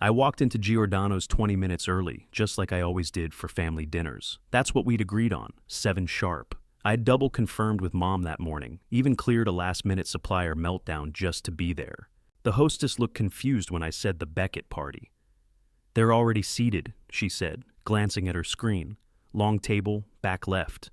I walked into Giordano's 20 minutes early, just like I always did for family dinners. That's what we'd agreed on, 7 sharp. I'd double confirmed with Mom that morning, even cleared a last-minute supplier meltdown just to be there. The hostess looked confused when I said the Beckett party. "They're already seated," she said, glancing at her screen. "Long table, back left."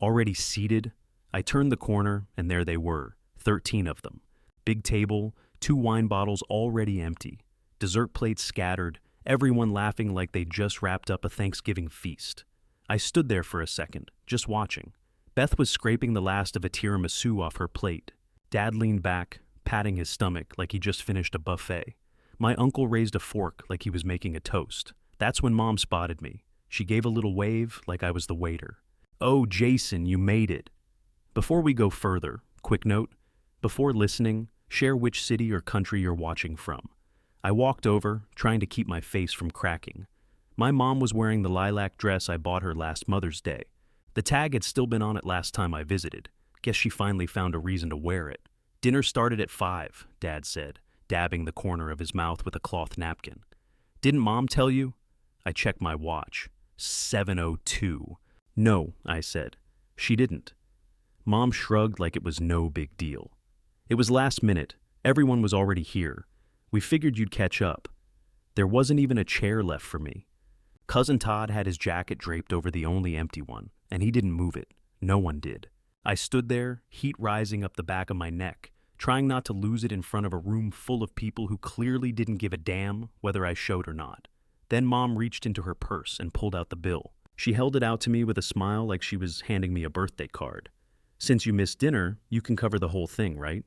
Already seated? I turned the corner, and there they were, 13 of them. Big table, 2 wine bottles already empty. Dessert plates scattered, everyone laughing like they'd just wrapped up a Thanksgiving feast. I stood there for a second, just watching. Beth was scraping the last of a tiramisu off her plate. Dad leaned back, patting his stomach like he just finished a buffet. My uncle raised a fork like he was making a toast. That's when Mom spotted me. She gave a little wave like I was the waiter. "Oh, Jason, you made it." Before we go further, quick note, before listening, share which city or country you're watching from. I walked over, trying to keep my face from cracking. My mom was wearing the lilac dress I bought her last Mother's Day. The tag had still been on it last time I visited. Guess she finally found a reason to wear it. "Dinner started at 5, Dad said, dabbing the corner of his mouth with a cloth napkin. "Didn't Mom tell you?" I checked my watch. 7:02. "No," I said. "She didn't." Mom shrugged like it was no big deal. "It was last minute. Everyone was already here. We figured you'd catch up." There wasn't even a chair left for me. Cousin Todd had his jacket draped over the only empty one, and he didn't move it. No one did. I stood there, heat rising up the back of my neck, trying not to lose it in front of a room full of people who clearly didn't give a damn whether I showed or not. Then Mom reached into her purse and pulled out the bill. She held it out to me with a smile like she was handing me a birthday card. "Since you missed dinner, you can cover the whole thing, right?"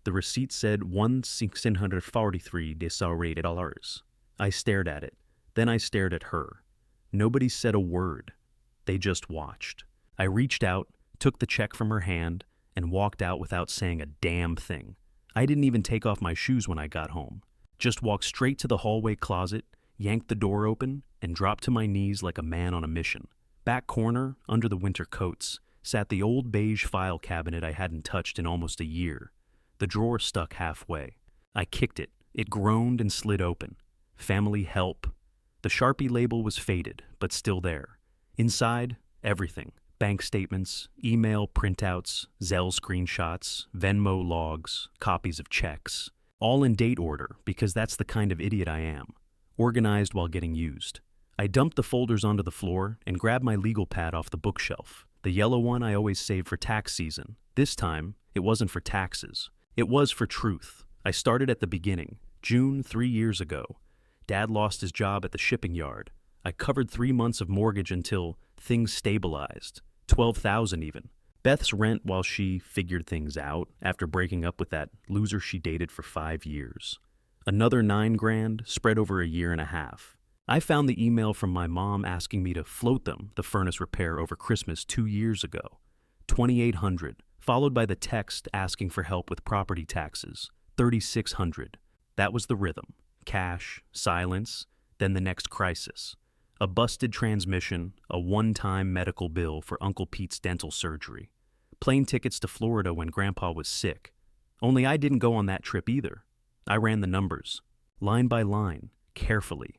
The receipt said $1,643. I stared at it. Then I stared at her. Nobody said a word. They just watched. I reached out, took the check from her hand, and walked out without saying a damn thing. I didn't even take off my shoes when I got home. Just walked straight to the hallway closet, yanked the door open, and dropped to my knees like a man on a mission. Back corner, under the winter coats, sat the old beige file cabinet I hadn't touched in almost a year. The drawer stuck halfway. I kicked it. It groaned and slid open. Family help. The Sharpie label was faded, but still there. Inside, everything. Bank statements, email printouts, Zelle screenshots, Venmo logs, copies of checks. All in date order, because that's the kind of idiot I am. Organized while getting used. I dumped the folders onto the floor and grabbed my legal pad off the bookshelf. The yellow one I always save for tax season. This time, it wasn't for taxes. It was for truth. I started at the beginning, June 3 years ago. Dad lost his job at the shipping yard. I covered 3 months of mortgage until things stabilized. 12,000 even. Beth's rent while she figured things out after breaking up with that loser she dated for 5 years. Another 9 grand spread over a year and a half. I found the email from my mom asking me to float them the furnace repair over Christmas 2 years ago. 2,800, followed by the text asking for help with property taxes. 3,600. That was the rhythm. Cash, silence, then the next crisis. A busted transmission, a one-time medical bill for Uncle Pete's dental surgery. Plane tickets to Florida when Grandpa was sick. Only I didn't go on that trip either. I ran the numbers, line by line, carefully.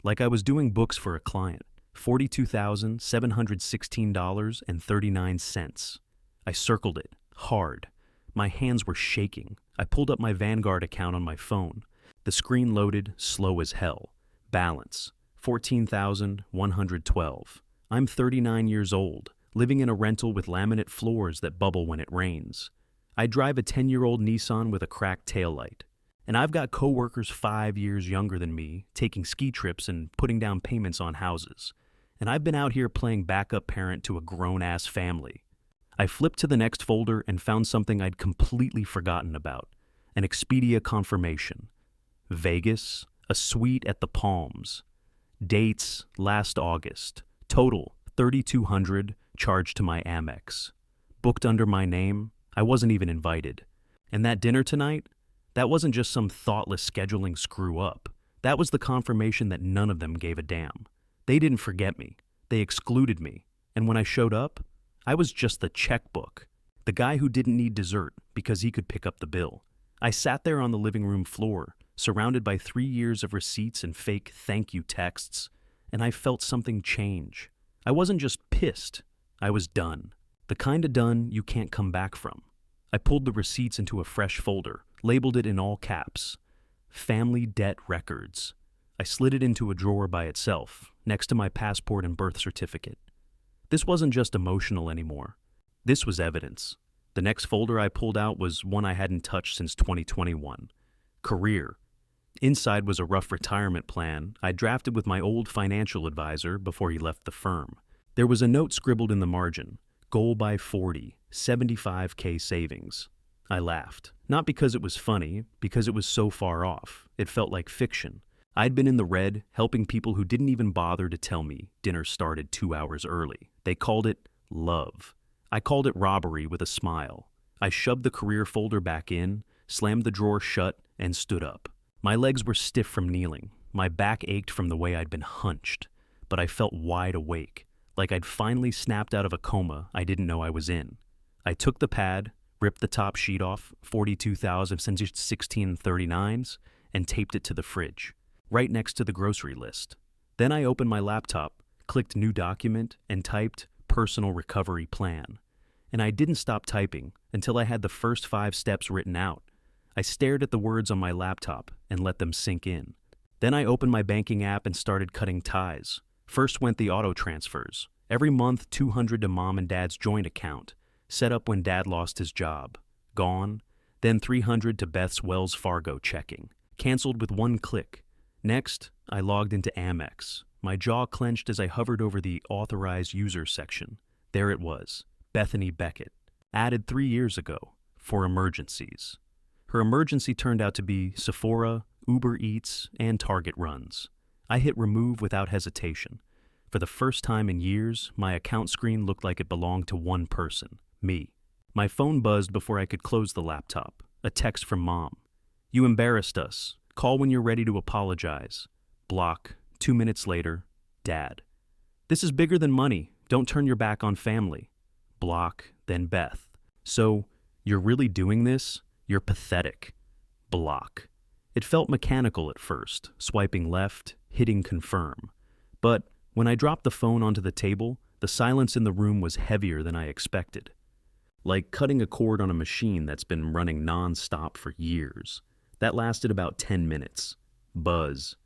Like I was doing books for a client. $42,716.39. I circled it, hard. My hands were shaking. I pulled up my Vanguard account on my phone. The screen loaded, slow as hell. Balance, 14,112. I'm 39 years old, living in a rental with laminate floors that bubble when it rains. I drive a 10-year-old Nissan with a cracked taillight. And I've got coworkers 5 years younger than me, taking ski trips and putting down payments on houses. And I've been out here playing backup parent to a grown-ass family. I flipped to the next folder and found something I'd completely forgotten about. An Expedia confirmation. Vegas, a suite at the Palms. Dates, last August. Total, $3,200, charged to my Amex. Booked under my name. I wasn't even invited. And that dinner tonight? That wasn't just some thoughtless scheduling screw-up. That was the confirmation that none of them gave a damn. They didn't forget me. They excluded me. And when I showed up, I was just the checkbook. The guy who didn't need dessert because he could pick up the bill. I sat there on the living room floor, surrounded by 3 years of receipts and fake thank you texts, and I felt something change. I wasn't just pissed, I was done. The kind of done you can't come back from. I pulled the receipts into a fresh folder, labeled it in all caps, Family Debt Records. I slid it into a drawer by itself, next to my passport and birth certificate. This wasn't just emotional anymore. This was evidence. The next folder I pulled out was one I hadn't touched since 2021. Career. Inside was a rough retirement plan I drafted with my old financial advisor before he left the firm. There was a note scribbled in the margin, goal by 40, 75K savings. I laughed. Not because it was funny, because it was so far off. It felt like fiction. I'd been in the red, helping people who didn't even bother to tell me dinner started 2 hours early. They called it love. I called it robbery with a smile. I shoved the career folder back in, slammed the drawer shut, and stood up. My legs were stiff from kneeling. My back ached from the way I'd been hunched. But I felt wide awake, like I'd finally snapped out of a coma I didn't know I was in. I took the pad, ripped the top sheet off, 42,016.39s, and taped it to the fridge, right next to the grocery list. Then I opened my laptop, clicked New Document, and typed Personal Recovery Plan. And I didn't stop typing until I had the first 5 steps written out. I stared at the words on my laptop and let them sink in. Then I opened my banking app and started cutting ties. First went the auto transfers. Every month, $200 to mom and dad's joint account, set up when dad lost his job. Gone. Then $300 to Beth's Wells Fargo checking. Canceled with one click. Next, I logged into Amex. My jaw clenched as I hovered over the authorized user section. There it was, Bethany Beckett, added 3 years ago, for emergencies. Her emergency turned out to be Sephora, Uber Eats, and Target runs. I hit remove without hesitation. For the first time in years, my account screen looked like it belonged to one person, me. My phone buzzed before I could close the laptop. A text from Mom. You embarrassed us. Call when you're ready to apologize. Block. 2 minutes later, Dad. This is bigger than money. Don't turn your back on family. Block, then Beth. So, you're really doing this? You're pathetic. Block. It felt mechanical at first, swiping left, hitting confirm. But when I dropped the phone onto the table, the silence in the room was heavier than I expected. Like cutting a cord on a machine that's been running non-stop for years. That lasted about 10 minutes. Buzz.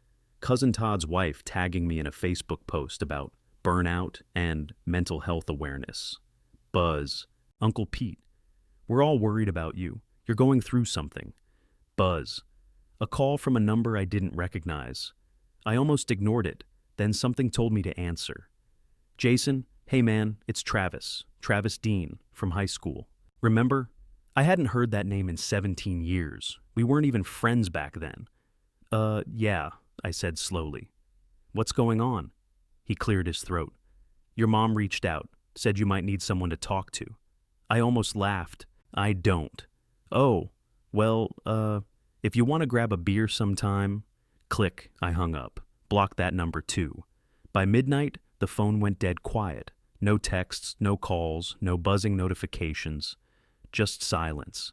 Cousin Todd's wife tagging me in a Facebook post about burnout and mental health awareness. Buzz. Uncle Pete. We're all worried about you. You're going through something. Buzz. A call from a number I didn't recognize. I almost ignored it, then something told me to answer. Jason, hey man, it's Travis. Travis Dean, from high school. Remember? I hadn't heard that name in 17 years. We weren't even friends back then. Yeah, I said slowly. What's going on? He cleared his throat. Your mom reached out, said you might need someone to talk to. I almost laughed. I don't. Oh, well, if you want to grab a beer sometime... Click, I hung up. Blocked that number too. By midnight, the phone went dead quiet. No texts, no calls, no buzzing notifications. Just silence.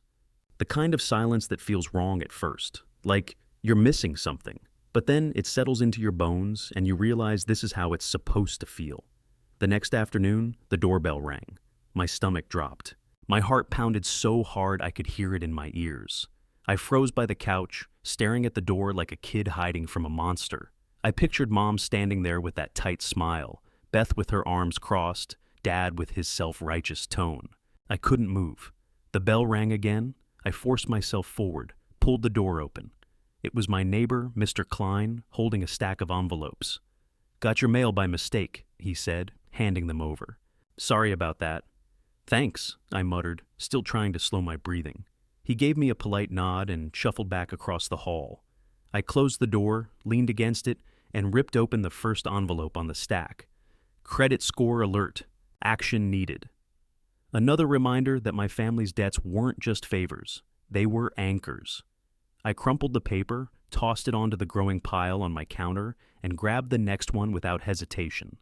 The kind of silence that feels wrong at first. Like you're missing something. But then it settles into your bones and you realize this is how it's supposed to feel. The next afternoon, the doorbell rang. My stomach dropped. My heart pounded so hard I could hear it in my ears. I froze by the couch, staring at the door like a kid hiding from a monster. I pictured Mom standing there with that tight smile, Beth with her arms crossed, Dad with his self-righteous tone. I couldn't move. The bell rang again. I forced myself forward, pulled the door open. It was my neighbor, Mr. Klein, holding a stack of envelopes. Got your mail by mistake, he said, handing them over. Sorry about that. Thanks, I muttered, still trying to slow my breathing. He gave me a polite nod and shuffled back across the hall. I closed the door, leaned against it, and ripped open the first envelope on the stack. Credit score alert. Action needed. Another reminder that my family's debts weren't just favors. They were anchors. I crumpled the paper, tossed it onto the growing pile on my counter, and grabbed the next one without hesitation.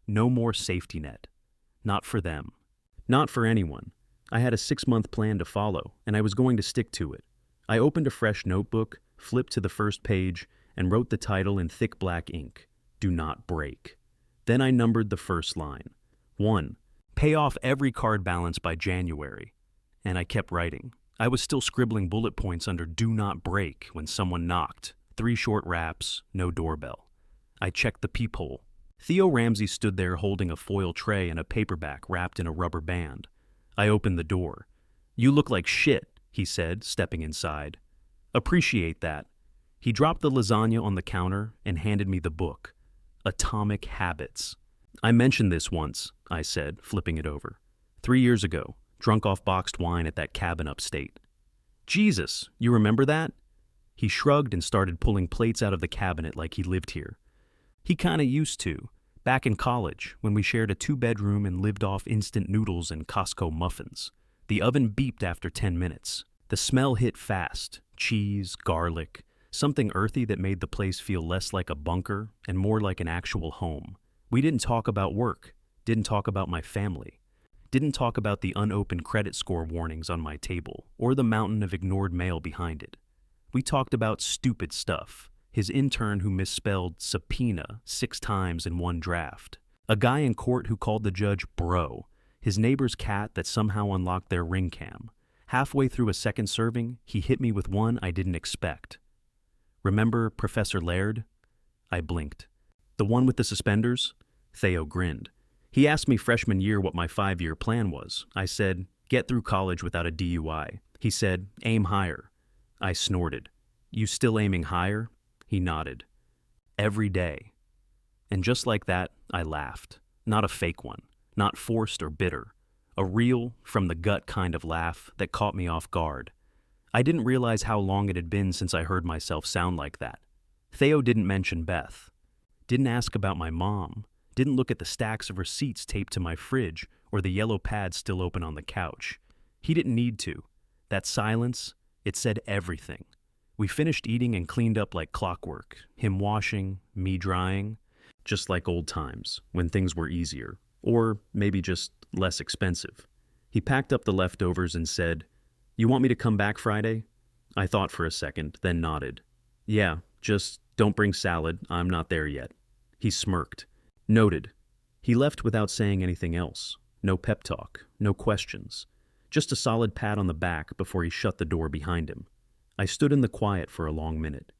No more safety net. Not for them. Not for anyone. I had a 6-month plan to follow, and I was going to stick to it. I opened a fresh notebook, flipped to the first page, and wrote the title in thick black ink, "Do Not Break." Then I numbered the first line. 1. Pay off every card balance by January. And I kept writing. I was still scribbling bullet points under "Do Not Break" when someone knocked. 3 short raps, no doorbell. I checked the peephole. Theo Ramsey stood there holding a foil tray and a paperback wrapped in a rubber band. I opened the door. "You look like shit," he said, stepping inside. "Appreciate that." He dropped the lasagna on the counter and handed me the book. Atomic Habits. "I mentioned this once," I said, flipping it over. 3 years ago, drunk off boxed wine at that cabin upstate." "Jesus, you remember that?" He shrugged and started pulling plates out of the cabinet like he lived here. He kinda used to, back in college, when we shared a 2-bedroom and lived off instant noodles and Costco muffins. The oven beeped after 10 minutes. The smell hit fast. Cheese, garlic, something earthy that made the place feel less like a bunker and more like an actual home. We didn't talk about work, didn't talk about my family, didn't talk about the unopened credit score warnings on my table or the mountain of ignored mail behind it. We talked about stupid stuff. His intern who misspelled subpoena 6 times in one draft. A guy in court who called the judge bro. His neighbor's cat that somehow unlocked their ring cam. Halfway through a second serving, he hit me with one I didn't expect. "Remember Professor Laird?" I blinked. "The one with the suspenders?" Theo grinned. He asked me freshman year what my 5-year plan was. I said, "Get through college without a DUI." He said, "Aim higher." I snorted. "You still aiming higher?" He nodded. "Every day." And just like that, I laughed. Not a fake one, not forced or bitter. A real, from the gut kind of laugh that caught me off guard. I didn't realize how long it had been since I heard myself sound like that. Theo didn't mention Beth. Didn't ask about my mom. Didn't look at the stacks of receipts taped to my fridge or the yellow pad still open on the couch. He didn't need to. That silence, it said everything. We finished eating and cleaned up like clockwork, him washing, me drying, just like old times, when things were easier, or maybe just less expensive. He packed up the leftovers and said, "You want me to come back Friday?" I thought for a second, then nodded. "Yeah, just don't bring salad, I'm not there yet." He smirked. Noted. He left without saying anything else. No pep talk, no questions. Just a solid pat on the back before he shut the door behind him. I stood in the quiet for a long minute.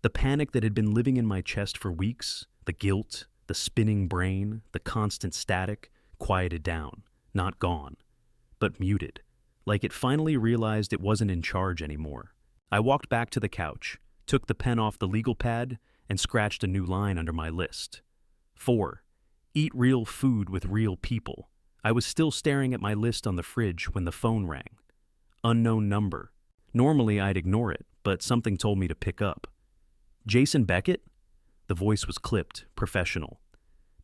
The panic that had been living in my chest for weeks, the guilt, the spinning brain, the constant static, quieted down, not gone, but muted, like it finally realized it wasn't in charge anymore. I walked back to the couch, took the pen off the legal pad, and scratched a new line under my list. 4. Eat real food with real people. I was still staring at my list on the fridge when the phone rang. Unknown number. Normally I'd ignore it, but something told me to pick up. "Jason Beckett?" The voice was clipped, professional.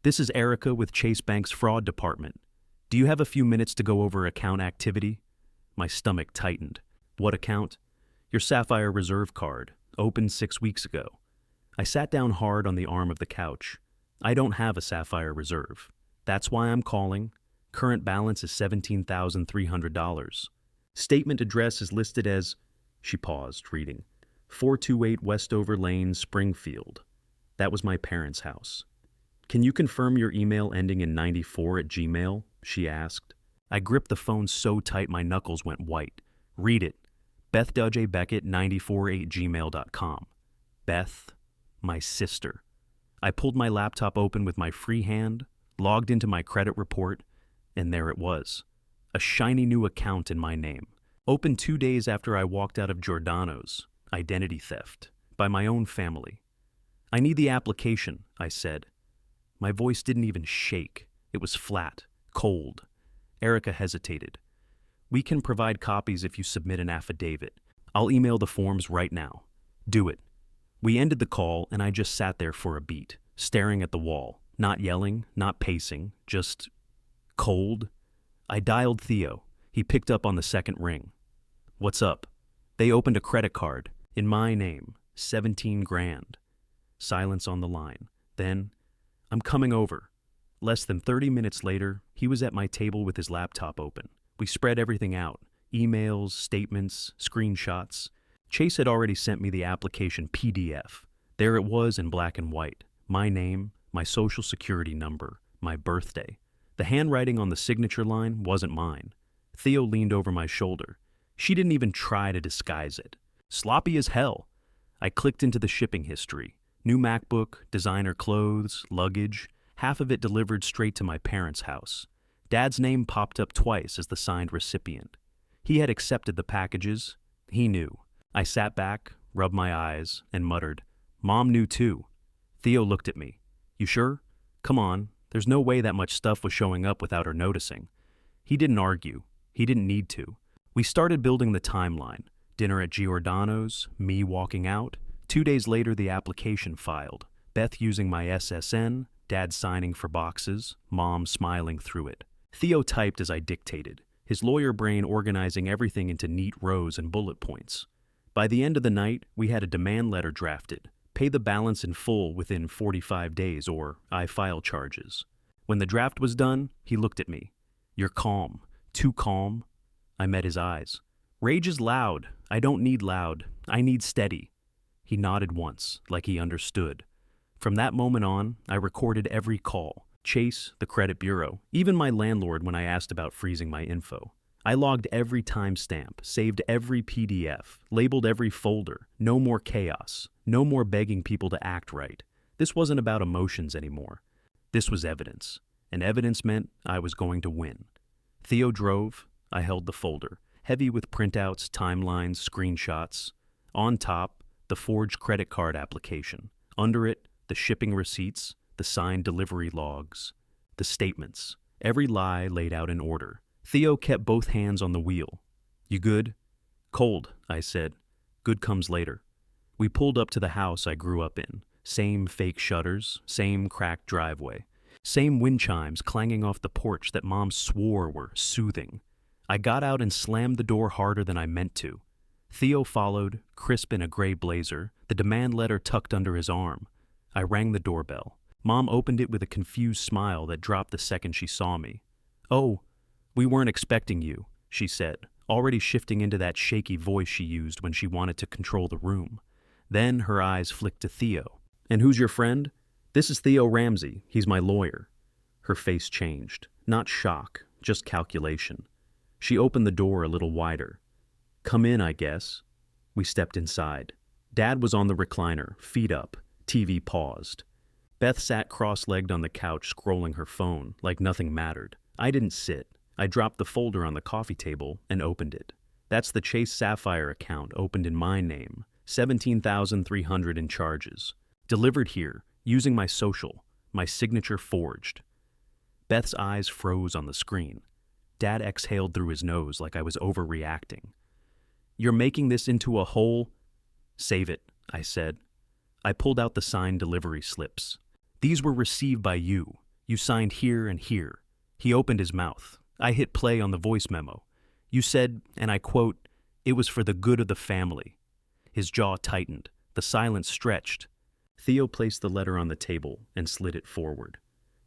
"This is Erica with Chase Bank's fraud department. Do you have a few minutes to go over account activity?" My stomach tightened. "What account?" "Your Sapphire Reserve card, opened 6 weeks ago." I sat down hard on the arm of the couch. I don't have a Sapphire Reserve. That's why I'm calling. Current balance is $17,300. Statement address is listed as, she paused, reading, 428 Westover Lane, Springfield. That was my parents' house. "Can you confirm your email ending in 94 at Gmail?" she asked. I gripped the phone so tight my knuckles went white. "Read it. BethDudgeBeckett948gmail.com. Beth, my sister. I pulled my laptop open with my free hand, logged into my credit report, and there it was. A shiny new account in my name. Opened 2 days after I walked out of Giordano's. Identity theft. By my own family. "I need the application," I said. My voice didn't even shake. It was flat, cold. Erica hesitated. "We can provide copies if you submit an affidavit. I'll email the forms right now." "Do it." We ended the call, and I just sat there for a beat, staring at the wall, not yelling, not pacing, just cold. I dialed Theo. He picked up on the second ring. "What's up?" "They opened a credit card, in my name, 17 grand. Silence on the line. Then, "I'm coming over." Less than 30 minutes later, he was at my table with his laptop open. We spread everything out, emails, statements, screenshots. Chase had already sent me the application PDF. There it was in black and white. My name, my social security number, my birthday. The handwriting on the signature line wasn't mine. Theo leaned over my shoulder. She didn't even try to disguise it. Sloppy as hell. I clicked into the shipping history. New MacBook, designer clothes, luggage, half of it delivered straight to my parents' house. Dad's name popped up twice as the signed recipient. He had accepted the packages. He knew. I sat back, rubbed my eyes, and muttered, "Mom knew too." Theo looked at me. "You sure? Come on, there's no way that much stuff was showing up without her noticing." He didn't argue. He didn't need to. We started building the timeline. Dinner at Giordano's, me walking out. 2 days later, the application filed. Beth using my SSN, Dad signing for boxes, Mom smiling through it. Theo typed as I dictated, his lawyer brain organizing everything into neat rows and bullet points. By the end of the night, we had a demand letter drafted. Pay the balance in full within 45 days or I file charges. When the draft was done, he looked at me. "You're calm. Too calm." I met his eyes. "Rage is loud. I don't need loud. I need steady." He nodded once, like he understood. From that moment on, I recorded every call. Chase, the credit bureau, even my landlord when I asked about freezing my info. I logged every timestamp, saved every PDF, labeled every folder. No more chaos. No more begging people to act right. This wasn't about emotions anymore. This was evidence. And evidence meant I was going to win. Theo drove. I held the folder, heavy with printouts, timelines, screenshots. On top, the forged credit card application. Under it, the shipping receipts, the signed delivery logs, the statements. Every lie laid out in order. Theo kept both hands on the wheel. "You good?" "Cold," I said. "Good comes later." We pulled up to the house I grew up in. Same fake shutters, same cracked driveway. Same wind chimes clanging off the porch that Mom swore were soothing. I got out and slammed the door harder than I meant to. Theo followed, crisp in a gray blazer, the demand letter tucked under his arm. I rang the doorbell. Mom opened it with a confused smile that dropped the second she saw me. "Oh, we weren't expecting you," she said, already shifting into that shaky voice she used when she wanted to control the room. Then her eyes flicked to Theo. "And who's your friend?" "This is Theo Ramsey. He's my lawyer." Her face changed. Not shock, just calculation. She opened the door a little wider. "Come in, I guess." We stepped inside. Dad was on the recliner, feet up, TV paused. Beth sat cross-legged on the couch scrolling her phone like nothing mattered. I didn't sit. I dropped the folder on the coffee table and opened it. That's the Chase Sapphire account opened in my name. $17,300 in charges. Delivered here, using my social, my signature forged. Beth's eyes froze on the screen. Dad exhaled through his nose like I was overreacting. "You're making this into a whole—" "Save it," I said. I pulled out the signed delivery slips. "These were received by you. You signed here and here." He opened his mouth. I hit play on the voice memo. "You said, and I quote, 'It was for the good of the family.'" His jaw tightened. The silence stretched. Theo placed the letter on the table and slid it forward.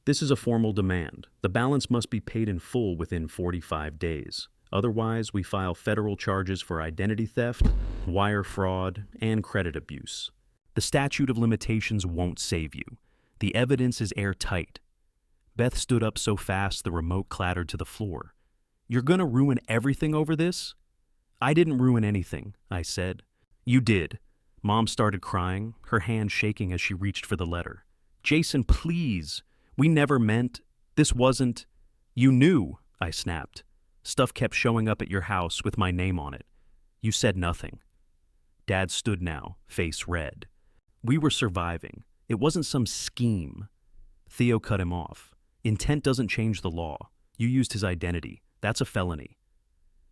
"This is a formal demand. The balance must be paid in full within 45 days. Otherwise, we file federal charges for identity theft, wire fraud, and credit abuse. The statute of limitations won't save you. The evidence is airtight." Beth stood up so fast the remote clattered to the floor. "You're gonna ruin everything over this?" "I didn't ruin anything," I said. "You did." Mom started crying, her hand shaking as she reached for the letter. "Jason, please. We never meant. This wasn't—" "You knew," I snapped. "Stuff kept showing up at your house with my name on it. You said nothing." Dad stood now, face red. "We were surviving. It wasn't some scheme." Theo cut him off. "Intent doesn't change the law. You used his identity. That's a felony."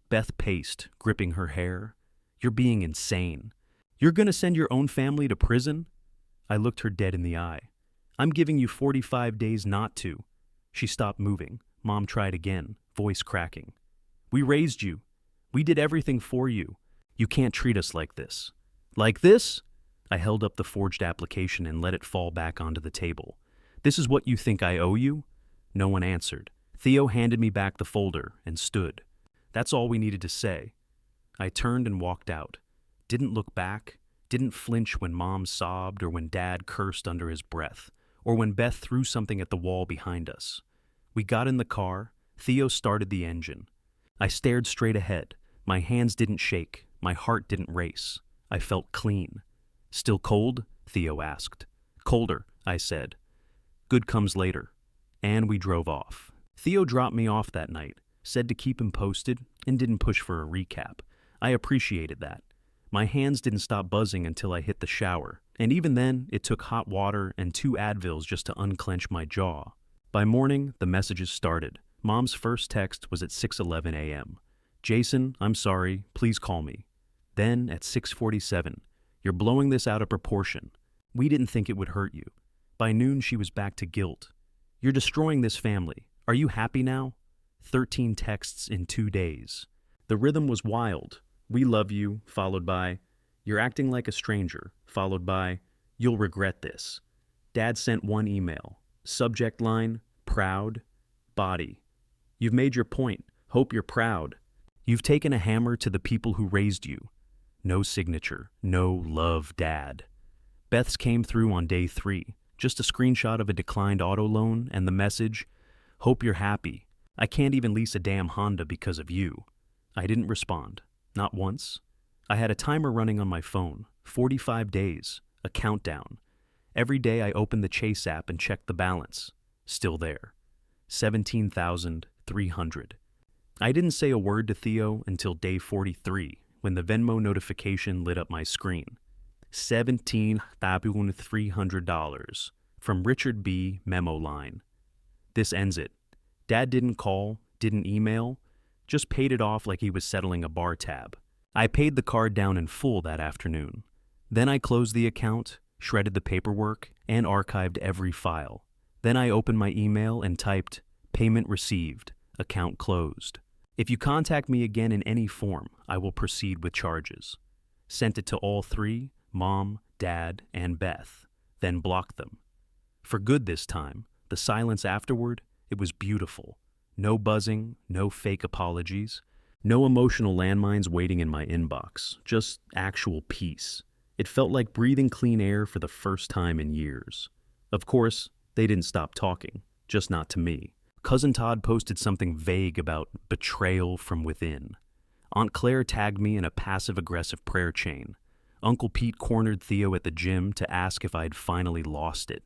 Beth paced, gripping her hair. "You're being insane. You're gonna send your own family to prison?" I looked her dead in the eye. "I'm giving you 45 days not to." She stopped moving. Mom tried again, voice cracking. "We raised you. We did everything for you. You can't treat us like this." "Like this?" I held up the forged application and let it fall back onto the table. "This is what you think I owe you?" No one answered. Theo handed me back the folder and stood. That's all we needed to say. I turned and walked out. didn't look back, didn't flinch when Mom sobbed or when Dad cursed under his breath, or when Beth threw something at the wall behind us. We got in the car. Theo started the engine. I stared straight ahead. My hands didn't shake. My heart didn't race. I felt clean. "Still cold?" Theo asked. "Colder," I said. "Good comes later." And we drove off. Theo dropped me off that night, said to keep him posted, and didn't push for a recap. I appreciated that. My hands didn't stop buzzing until I hit the shower, and even then, it took hot water and 2 Advils just to unclench my jaw. By morning, the messages started. Mom's first text was at 6:11 a.m. "Jason, I'm sorry, please call me." Then, at 6:47, "You're blowing this out of proportion. We didn't think it would hurt you." By noon, she was back to guilt. "You're destroying this family. Are you happy now?" 13 texts in 2 days. The rhythm was wild. "We love you," followed by, "You're acting like a stranger," followed by, "You'll regret this." Dad sent one email. Subject line, "Proud." Body, "You've made your point. Hope you're proud. You've taken a hammer to the people who raised you." No signature. No love, Dad. Beth's came through on day 3. Just a screenshot of a declined auto loan and the message, "Hope you're happy. I can't even lease a damn Honda because of you." I didn't respond. Not once. I had a timer running on my phone. 45 days. A countdown. Every day I opened the Chase app and checked the balance. Still there. 17,300. I didn't say a word to Theo until day 43, when the Venmo notification lit up my screen. $17,300 from Richard B. Memo line. This ends it. Dad didn't call, didn't email, just paid it off like he was settling a bar tab. I paid the card down in full that afternoon. Then I closed the account, shredded the paperwork, and archived every file. Then I opened my email and typed, "Payment received, account closed. If you contact me again in any form, I will proceed with charges." Sent it to all 3, Mom, Dad, and Beth, then blocked them. For good this time. The silence afterward, it was beautiful. No buzzing, no fake apologies, no emotional landmines waiting in my inbox, just actual peace. It felt like breathing clean air for the first time in years. Of course, they didn't stop talking, just not to me. Cousin Todd posted something vague about betrayal from within. Aunt Claire tagged me in a passive-aggressive prayer chain. Uncle Pete cornered Theo at the gym to ask if I'd finally lost it.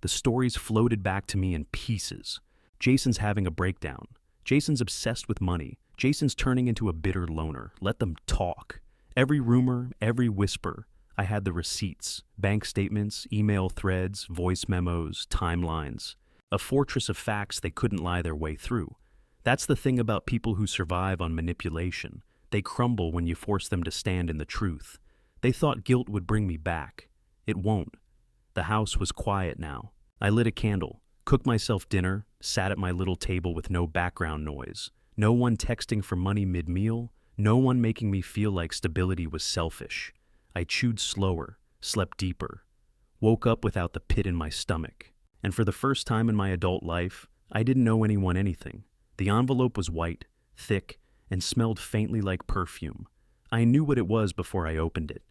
The stories floated back to me in pieces. Jason's having a breakdown. Jason's obsessed with money. Jason's turning into a bitter loner. Let them talk. Every rumor, every whisper. I had the receipts, bank statements, email threads, voice memos, timelines. A fortress of facts they couldn't lie their way through. That's the thing about people who survive on manipulation. They crumble when you force them to stand in the truth. They thought guilt would bring me back. It won't. The house was quiet now. I lit a candle, cooked myself dinner, sat at my little table with no background noise. No one texting for money mid-meal. No one making me feel like stability was selfish. I chewed slower, slept deeper, woke up without the pit in my stomach. And for the first time in my adult life, I didn't owe anyone anything. The envelope was white, thick, and smelled faintly like perfume. I knew what it was before I opened it.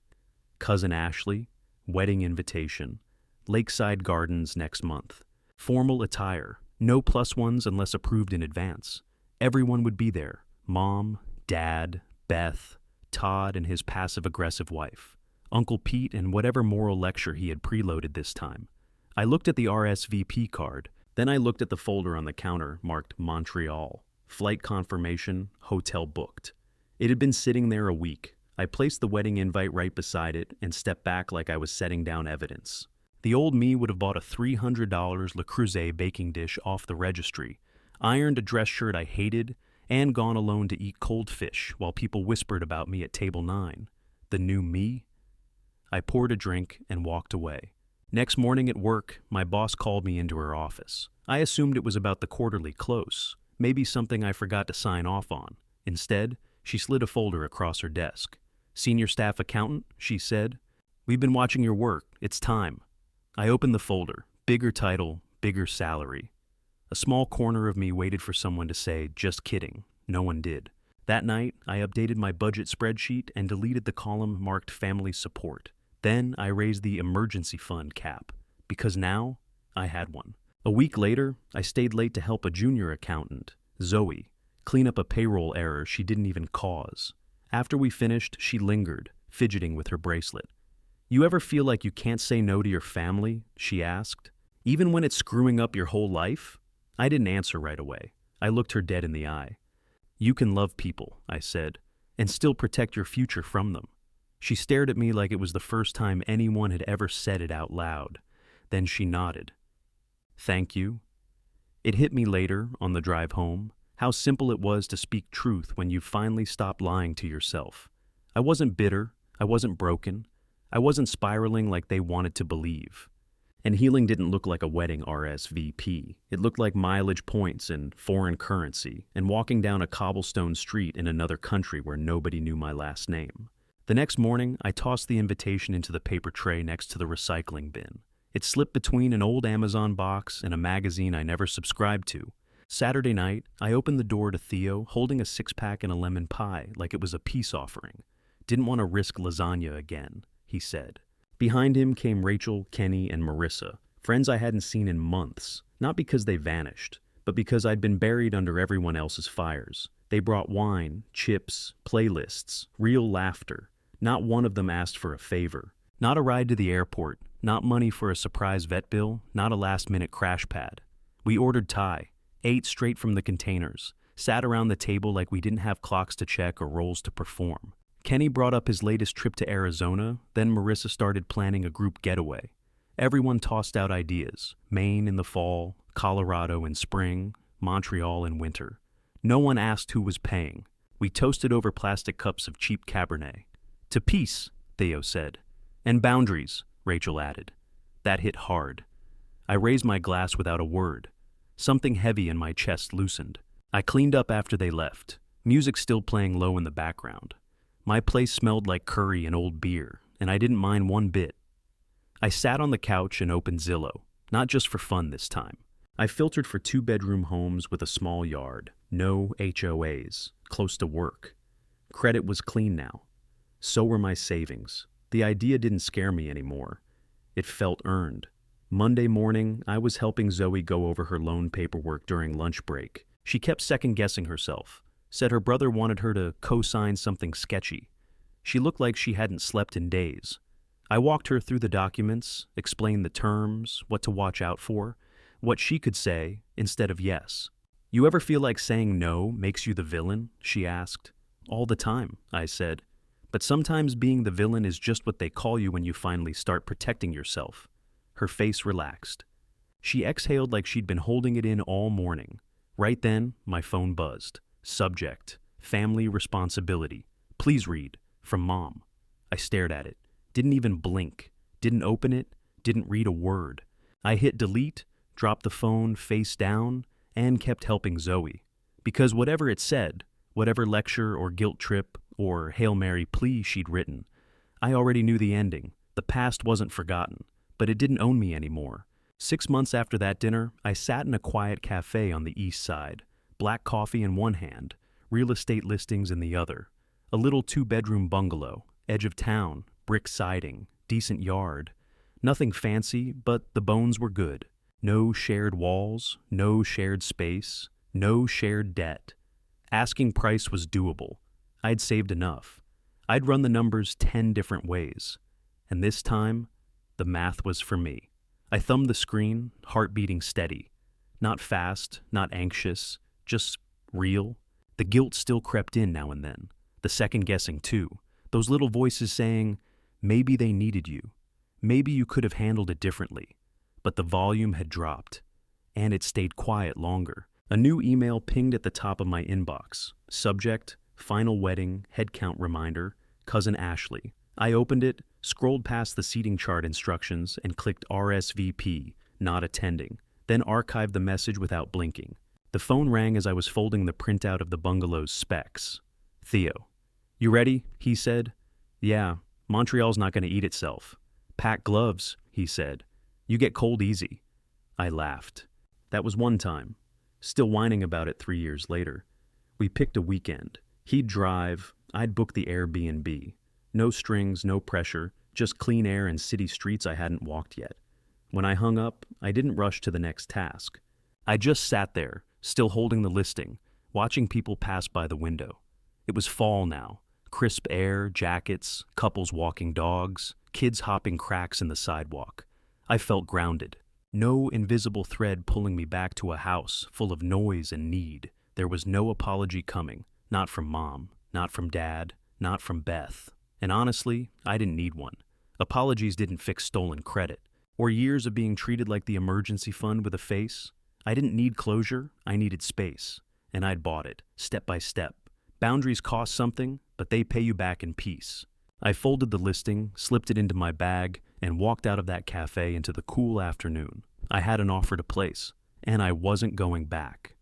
Cousin Ashley, wedding invitation, Lakeside Gardens next month. Formal attire, no +1s unless approved in advance. Everyone would be there. Mom, Dad, Beth, Todd and his passive-aggressive wife, Uncle Pete and whatever moral lecture he had preloaded this time. I looked at the RSVP card, then I looked at the folder on the counter marked Montreal, flight confirmation, hotel booked. It had been sitting there a week. I placed the wedding invite right beside it and stepped back like I was setting down evidence. The old me would have bought a $300 Le Creuset baking dish off the registry, ironed a dress shirt I hated, and gone alone to eat cold fish while people whispered about me at table 9. The new me? I poured a drink and walked away. Next morning at work, my boss called me into her office. I assumed it was about the quarterly close, maybe something I forgot to sign off on. Instead, she slid a folder across her desk. "Senior staff accountant," she said. "We've been watching your work. It's time." I opened the folder. Bigger title, bigger salary. A small corner of me waited for someone to say, "Just kidding." No one did. That night, I updated my budget spreadsheet and deleted the column marked family support. Then I raised the emergency fund cap, because now I had one. A week later, I stayed late to help a junior accountant, Zoe, clean up a payroll error she didn't even cause. After we finished, she lingered, fidgeting with her bracelet. "You ever feel like you can't say no to your family?" she asked. "Even when it's screwing up your whole life?" I didn't answer right away. I looked her dead in the eye. "You can love people," I said, "and still protect your future from them." She stared at me like it was the first time anyone had ever said it out loud. Then she nodded. "Thank you." It hit me later, on the drive home, how simple it was to speak truth when you finally stopped lying to yourself. I wasn't bitter. I wasn't broken. I wasn't spiraling like they wanted to believe. And healing didn't look like a wedding RSVP. It looked like mileage points and foreign currency and walking down a cobblestone street in another country where nobody knew my last name. The next morning, I tossed the invitation into the paper tray next to the recycling bin. It slipped between an old Amazon box and a magazine I never subscribed to. Saturday night, I opened the door to Theo holding a six-pack and a lemon pie like it was a peace offering. "Didn't want to risk lasagna again," he said. Behind him came Rachel, Kenny, and Marissa, friends I hadn't seen in months, not because they vanished, but because I'd been buried under everyone else's fires. They brought wine, chips, playlists, real laughter. Not one of them asked for a favor. Not a ride to the airport, not money for a surprise vet bill, not a last-minute crash pad. We ordered Thai, ate straight from the containers, sat around the table like we didn't have clocks to check or roles to perform. Kenny brought up his latest trip to Arizona, then Marissa started planning a group getaway. Everyone tossed out ideas: Maine in the fall, Colorado in spring, Montreal in winter. No one asked who was paying. We toasted over plastic cups of cheap Cabernet. "To peace," Theo said. "And boundaries," Rachel added. That hit hard. I raised my glass without a word. Something heavy in my chest loosened. I cleaned up after they left, music still playing low in the background. My place smelled like curry and old beer, and I didn't mind one bit. I sat on the couch and opened Zillow, not just for fun this time. I filtered for 2-bedroom homes with a small yard, no HOAs, close to work. Credit was clean now. So were my savings. The idea didn't scare me anymore. It felt earned. Monday morning, I was helping Zoe go over her loan paperwork during lunch break. She kept second-guessing herself. Said her brother wanted her to co-sign something sketchy. She looked like she hadn't slept in days. I walked her through the documents, explained the terms, what to watch out for, what she could say instead of yes. "You ever feel like saying no makes you the villain?" she asked. "All the time," I said. "But sometimes being the villain is just what they call you when you finally start protecting yourself." Her face relaxed. She exhaled like she'd been holding it in all morning. Right then, my phone buzzed. Subject: family responsibility. "Please read. From Mom." I stared at it. Didn't even blink. Didn't open it. Didn't read a word. I hit delete, dropped the phone face down, and kept helping Zoe. Because whatever it said, whatever lecture or guilt trip or Hail Mary plea she'd written, I already knew the ending. The past wasn't forgotten, but it didn't own me anymore. 6 months after that dinner, I sat in a quiet cafe on the east side. Black coffee in one hand, real estate listings in the other. A little 2-bedroom bungalow, edge of town, brick siding, decent yard. Nothing fancy, but the bones were good. No shared walls, no shared space, no shared debt. Asking price was doable. I'd saved enough. I'd run the numbers 10 different ways. And this time, the math was for me. I thumbed the screen, heart beating steady. Not fast, not anxious, just real. The guilt still crept in now and then. The second-guessing, too. Those little voices saying, maybe they needed you. Maybe you could have handled it differently. But the volume had dropped. And it stayed quiet longer. A new email pinged at the top of my inbox. Subject: final wedding, head count reminder, cousin Ashley. I opened it, scrolled past the seating chart instructions, and clicked RSVP, not attending, then archived the message without blinking. The phone rang as I was folding the printout of the bungalow's specs. Theo. "You ready?" he said. "Yeah, Montreal's not going to eat itself." "Pack gloves," he said. "You get cold easy." I laughed. That was one time. Still whining about it 3 years later. We picked a weekend. He'd drive, I'd book the Airbnb. No strings, no pressure, just clean air and city streets I hadn't walked yet. When I hung up, I didn't rush to the next task. I just sat there, still holding the listing, watching people pass by the window. It was fall now. Crisp air, jackets, couples walking dogs, kids hopping cracks in the sidewalk. I felt grounded. No invisible thread pulling me back to a house full of noise and need. There was no apology coming, not from Mom, not from Dad, not from Beth. And honestly, I didn't need one. Apologies didn't fix stolen credit, or years of being treated like the emergency fund with a face. I didn't need closure, I needed space. And I'd bought it, step by step. Boundaries cost something, but they pay you back in peace. I folded the listing, slipped it into my bag, and walked out of that cafe into the cool afternoon. I had an offer to place, and I wasn't going back.